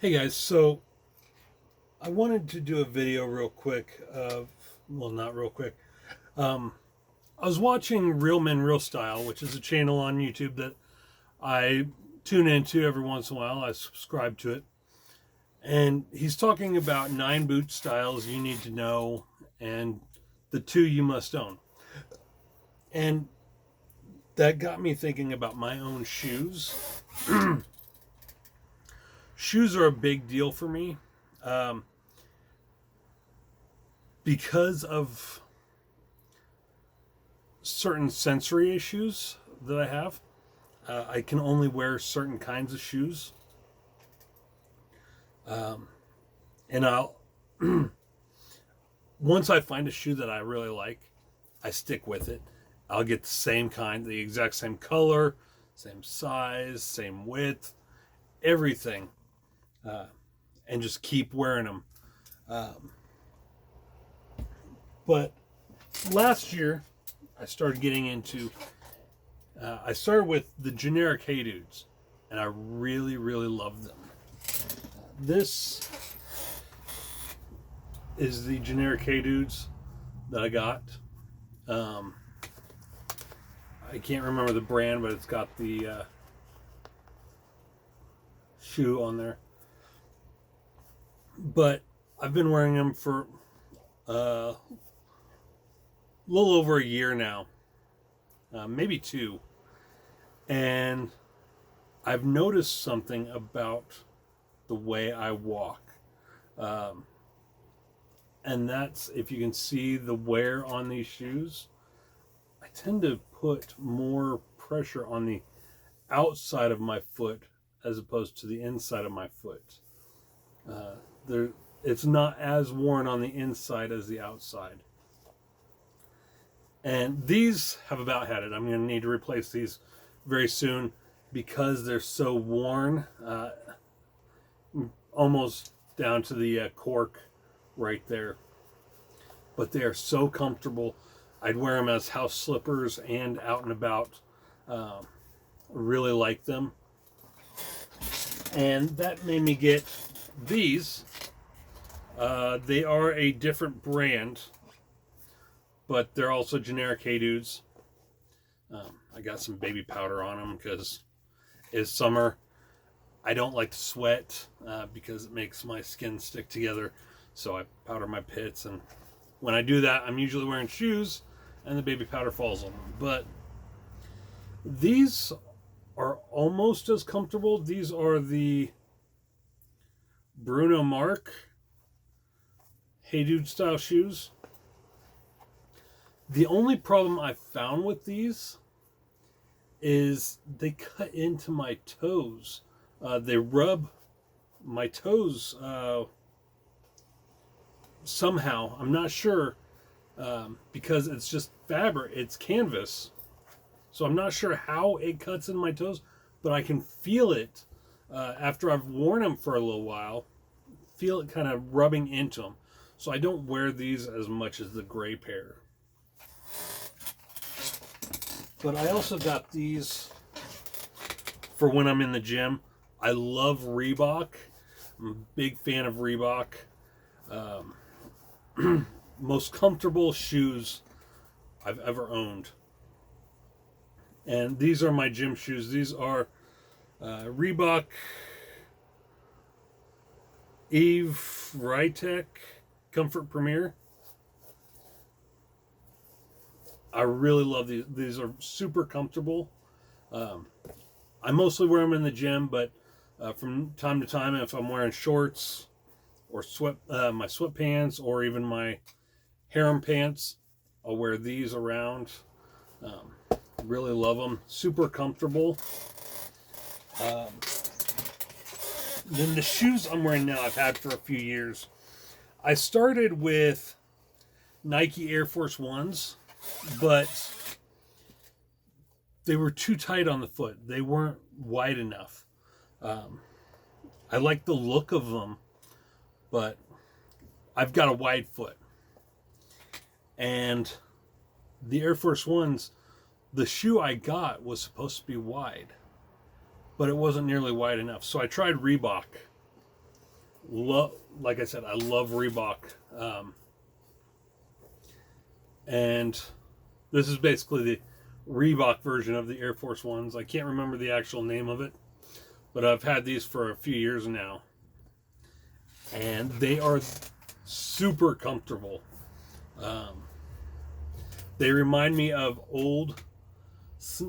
Hey guys, so I wanted to do a video real quick of, well, not real quick. Um, I was watching Real Men Real Style, which is a channel on YouTube that I tune into every once in a while. I subscribe to it. And he's talking about 9 boot styles you need to know and the 2 you must own. And that got me thinking about my own shoes. Shoes are a big deal for me. Um, because of certain sensory issues that I have. I can only wear certain kinds of shoes. And I'll, once I find a shoe that I really like, I stick with it. I'll get the same kind, the exact same color, same size, same width, everything, and just keep wearing them. But last year, I started getting into, I started with the generic Hey Dudes, and I really, really love them. This is the generic Hey Dudes that I got. I can't remember the brand, but it's got the shoe on there. But I've been wearing them for a little over a year now, maybe 2. And I've noticed something about the way I walk. And that's, if you can see the wear on these shoes, I tend to put more pressure on the outside of my foot as opposed to the inside of my foot. It's not as worn on the inside as the outside. And these have about had it. I'm going to need to replace these very soon because they're so worn, almost down to the cork right there. But they are so comfortable. I'd wear them as house slippers and out and about. Really like them. And that made me get these. They are a different brand, but they're also generic Hey Dudes. I got some baby powder on them because it's summer. I don't like to sweat because it makes my skin stick together. So I powder my pits, and when I do that, I'm usually wearing shoes and the baby powder falls on them. But these are almost as comfortable. These are the Bruno Mark Hey Dude style shoes. The only problem I found with these is they cut into my toes. They rub my toes somehow. I'm not sure, because it's just fabric, it's canvas. So I'm not sure how it cuts in my toes, but I can feel it after I've worn them for a little while. Feel it kind of rubbing into them. So I don't wear these as much as the gray pair. But I also got these for when I'm in the gym. I love Reebok. I'm a big fan of Reebok. Most comfortable shoes I've ever owned. And these are my gym shoes. These are Reebok Eve Rytech Comfort Premier. I really love these. These are super comfortable. I mostly wear them in the gym, but from time to time, if I'm wearing shorts or my sweatpants or even my harem pants, I'll wear these around. Really love them. Super comfortable. Then the shoes I'm wearing now, I've had for a few years. I started with Nike Air Force Ones, but they were too tight on the foot. They weren't wide enough. I like the look of them, but I've got a wide foot. And the Air Force Ones, the shoe I got was supposed to be wide, but it wasn't nearly wide enough. So I tried Reebok, Like I said, I love Reebok. And this is basically the Reebok version of the Air Force Ones. I can't remember the actual name of it, but I've had these for a few years now. And they are super comfortable. They remind me of old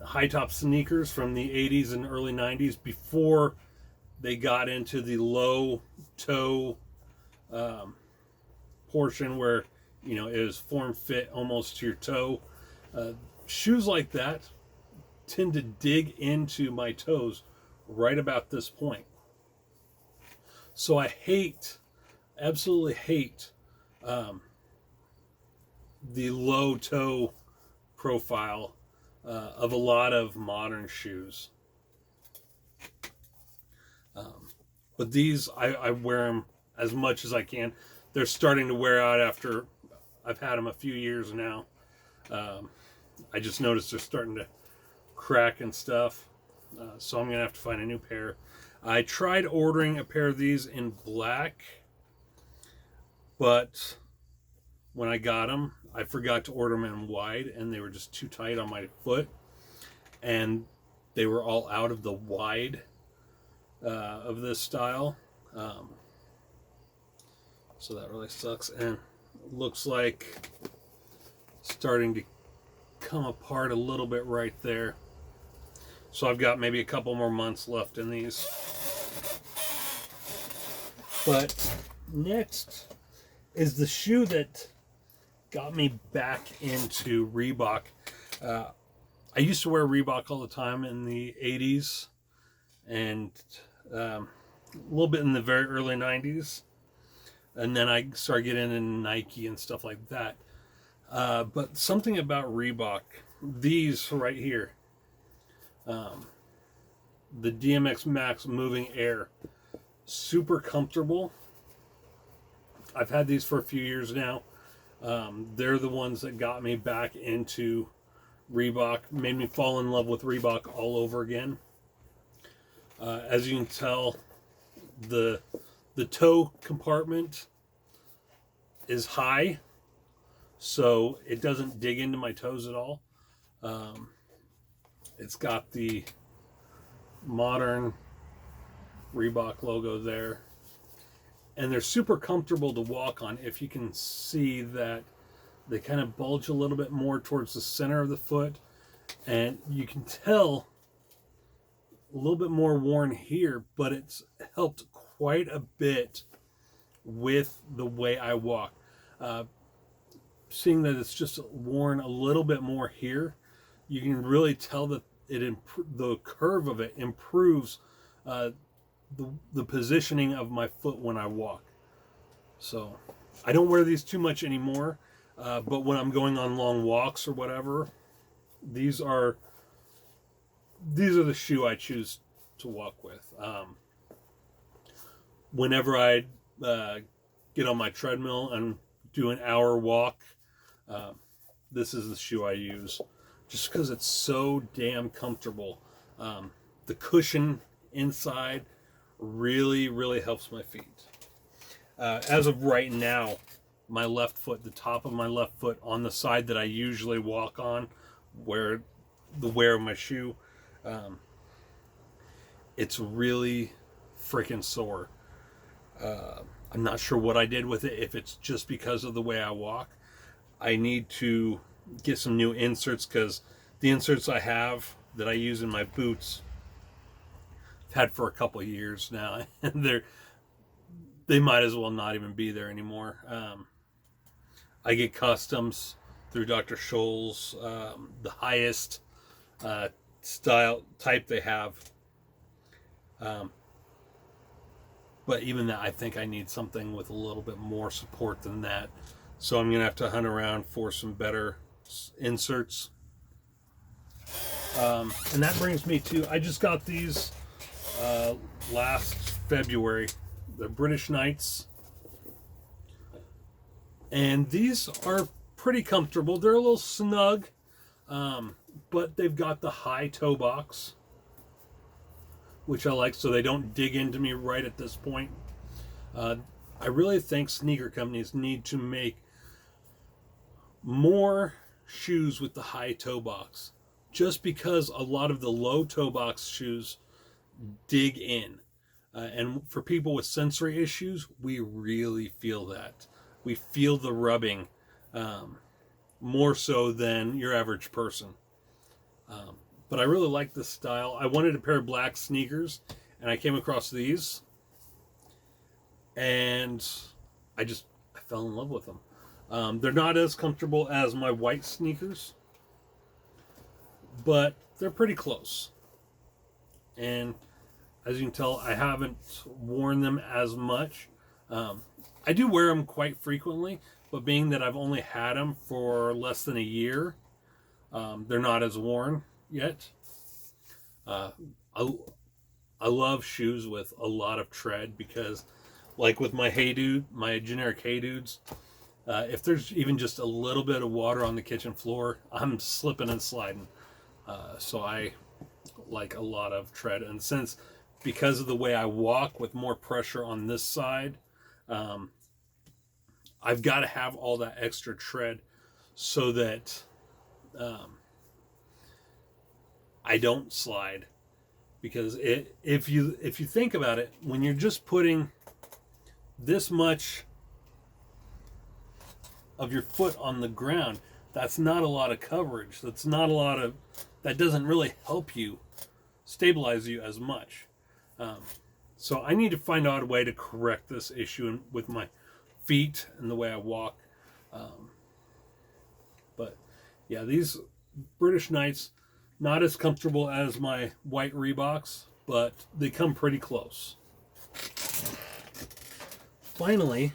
high-top sneakers from the 80s and early 90s before they got into the low toe portion where, you know, it is form fit almost to your toe. Shoes like that tend to dig into my toes right about this point. So I absolutely hate the low toe profile of a lot of modern shoes. But these, I wear them as much as I can. They're starting to wear out after I've had them a few years now. I just noticed they're starting to crack and stuff. So I'm going to have to find a new pair. I tried ordering a pair of these in black, but when I got them, I forgot to order them in wide, and they were just too tight on my foot. And they were all out of the wide of this style. So that really sucks. And it looks like starting to come apart a little bit right there. So I've got maybe a couple more months left in these. But next is the shoe that got me back into Reebok. I used to wear Reebok all the time in the 80s and a little bit in the very early 90s. And then I started getting into Nike and stuff like that. But something about Reebok, these right here, the DMX Max Moving Air, super comfortable. I've had these for a few years now. They're the ones that got me back into Reebok, made me fall in love with Reebok all over again. As you can tell, the toe compartment is high, so it doesn't dig into my toes at all. It's got the modern Reebok logo there, and they're super comfortable to walk on. If you can see that they kind of bulge a little bit more towards the center of the foot, and you can tell a little bit more worn here, but it's helped quite a bit with the way I walk. Seeing that it's just worn a little bit more here, you can really tell that the curve of it improves the positioning of my foot when I walk. So I don't wear these too much anymore, but when I'm going on long walks or whatever, these are the shoe I choose to walk with. Whenever I get on my treadmill and do an hour walk, this is the shoe I use, just because it's so damn comfortable. The cushion inside really, really helps my feet. As of right now, my left foot, the top of my left foot on the side that I usually walk on, where the wear of my shoe, it's really freaking sore. I'm not sure what I did with it, if it's just because of the way I walk. I need to get some new inserts, because the inserts I have that I use in my boots I've had for a couple of years now, and they might as well not even be there anymore. I get customs through Dr. Scholl's, the highest style type they have. But even that, I think I need something with a little bit more support than that. So I'm going to have to hunt around for some better inserts. And that brings me to, I just got these last February. They're British Knights. And these are pretty comfortable. They're a little snug, but they've got the high toe box, which I like, so they don't dig into me right at this point. I really think sneaker companies need to make more shoes with the high toe box, just because a lot of the low toe box shoes dig in. And for people with sensory issues, we really feel that. We feel the rubbing more so than your average person. But I really like this style. I wanted a pair of black sneakers, and I came across these, and I fell in love with them. They're not as comfortable as my white sneakers, but they're pretty close. And as you can tell, I haven't worn them as much. I do wear them quite frequently, but being that I've only had them for less than a year, they're not as worn yet. I love shoes with a lot of tread because, like with my Hey Dude, my generic Hey Dudes, if there's even just a little bit of water on the kitchen floor, I'm slipping and sliding. So I like a lot of tread. And since, because of the way I walk with more pressure on this side, I've got to have all that extra tread so that I don't slide. Because if you think about it, when you're just putting this much of your foot on the ground, that's not a lot of coverage. That doesn't really help you stabilize you as much. So I need to find out a way to correct this issue with my feet and the way I walk. But yeah, these British Knights, not as comfortable as my white Reeboks, but they come pretty close. Finally,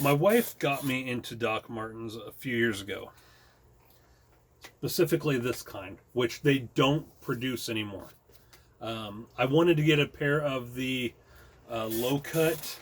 my wife got me into Doc Martens a few years ago. Specifically this kind, which they don't produce anymore. I wanted to get a pair of the low-cut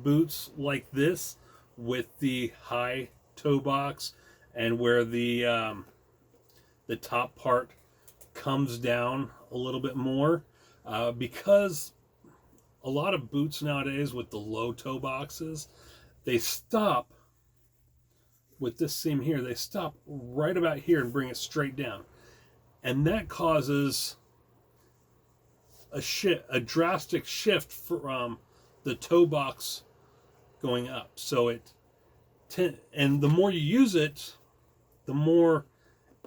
boots like this with the high toe box and where the top part comes down a little bit more, because a lot of boots nowadays with the low toe boxes, they stop with this seam here. They stop right about here and bring it straight down, and that causes a drastic shift from the toe box going up. So and the more you use it, the more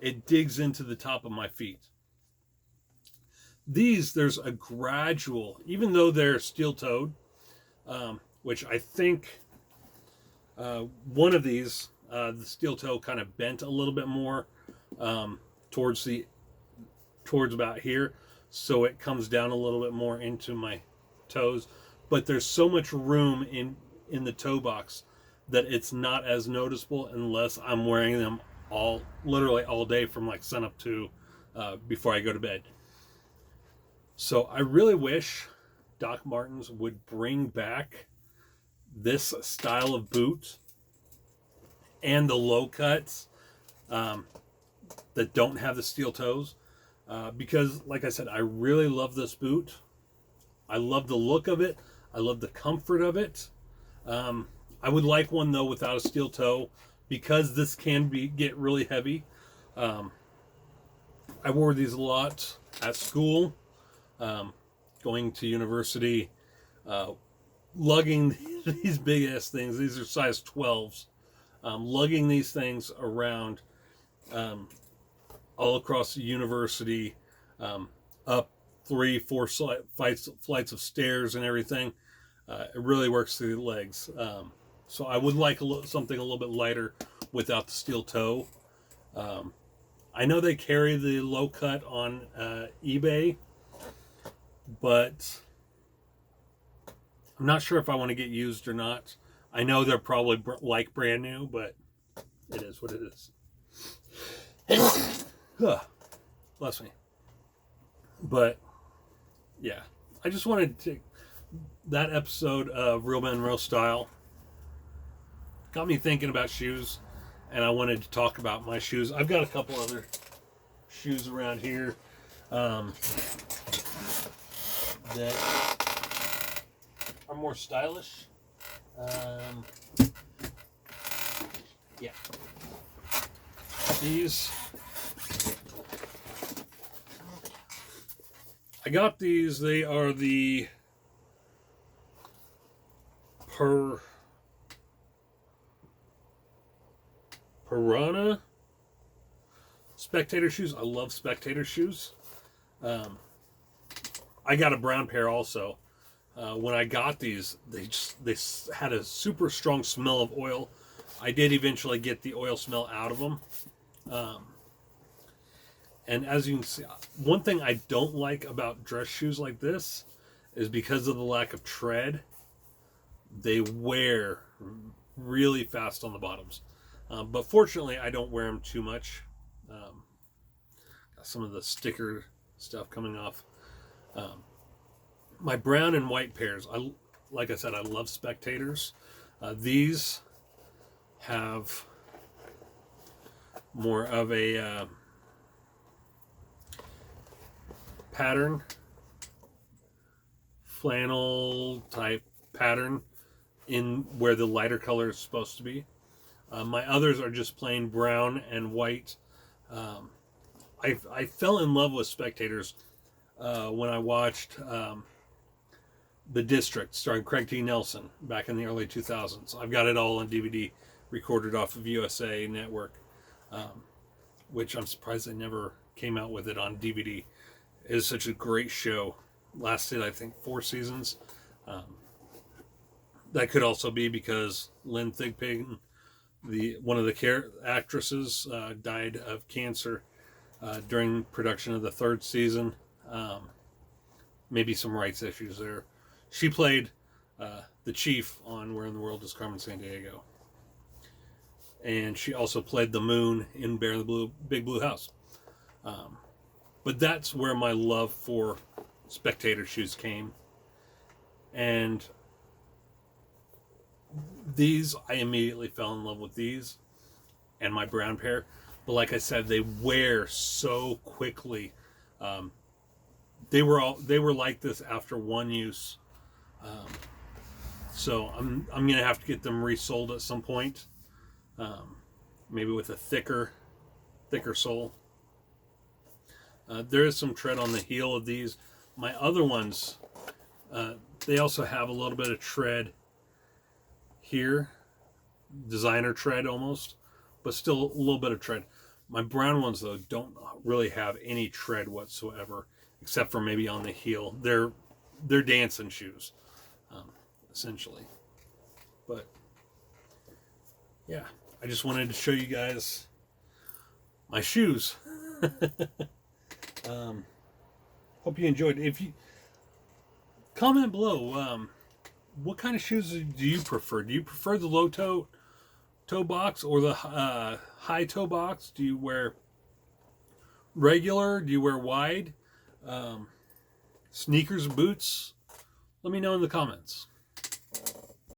it digs into the top of my feet. There's a gradual, even though they're steel-toed, which I think one of these, the steel toe kind of bent a little bit more towards about here, so it comes down a little bit more into my toes. But there's so much room in the toe box that it's not as noticeable unless I'm wearing them literally all day from like sun up to before I go to bed. So I really wish Doc Martens would bring back this style of boot and the low cuts that don't have the steel toes, because like I said, I really love this boot. I love the look of it. I love the comfort of it. I would like one though without a steel toe, because this can get really heavy. I wore these a lot at school, going to university, lugging these big ass things. These are size 12s. Lugging these things around all across the university, up 3-4 flights of stairs and everything. It really works through the legs. So I would like something a little bit lighter without the steel toe. I know they carry the low cut on eBay, but I'm not sure if I want to get used or not. I know they're probably like brand new, but it is what it is. Bless me. But yeah, I just wanted to take that episode of Real Men Real Style. Got me thinking about shoes, and I wanted to talk about my shoes. I've got a couple other shoes around here that are more stylish. Yeah. These. I got these. They are the Piranha Spectator shoes. I love Spectator shoes. I got a brown pair also. When I got these, they had a super strong smell of oil. I did eventually get the oil smell out of them. And as you can see, one thing I don't like about dress shoes like this is because of the lack of tread, they wear really fast on the bottoms. But fortunately, I don't wear them too much. Got some of the sticker stuff coming off. My brown and white pairs, like I said, I love Spectators. These have more of a pattern, flannel type pattern in where the lighter color is supposed to be. My others are just plain brown and white. I fell in love with Spectators when I watched The District starring Craig T. Nelson back in the early 2000s. I've got it all on DVD, recorded off of USA Network, which I'm surprised they never came out with it on DVD. It is such a great show. Lasted, I think, 4 seasons. That could also be because Lynn Thigpen, one of the actresses, died of cancer during production of the 3rd season. Maybe some rights issues there. She played the chief on Where in the World is Carmen Sandiego. And she also played the Moon in Bear in the Big Blue House. But that's where my love for Spectator shoes came. And these, I immediately fell in love with these and my brown pair. But like I said, they wear so quickly. They were like this after one use. So I'm gonna have to get them resoled at some point. Maybe with a thicker sole. There is some tread on the heel of these. My other ones, they also have a little bit of tread here, designer tread almost, but still a little bit of tread. My brown ones though don't really have any tread whatsoever, except for maybe on the heel. They're dancing shoes, essentially. But yeah, I just wanted to show you guys my shoes. Hope you enjoyed. If you comment below, what kind of shoes do you prefer? Do you prefer the low toe box or the high toe box? Do you wear regular? Do you wear wide? Sneakers, boots? Let me know in the comments.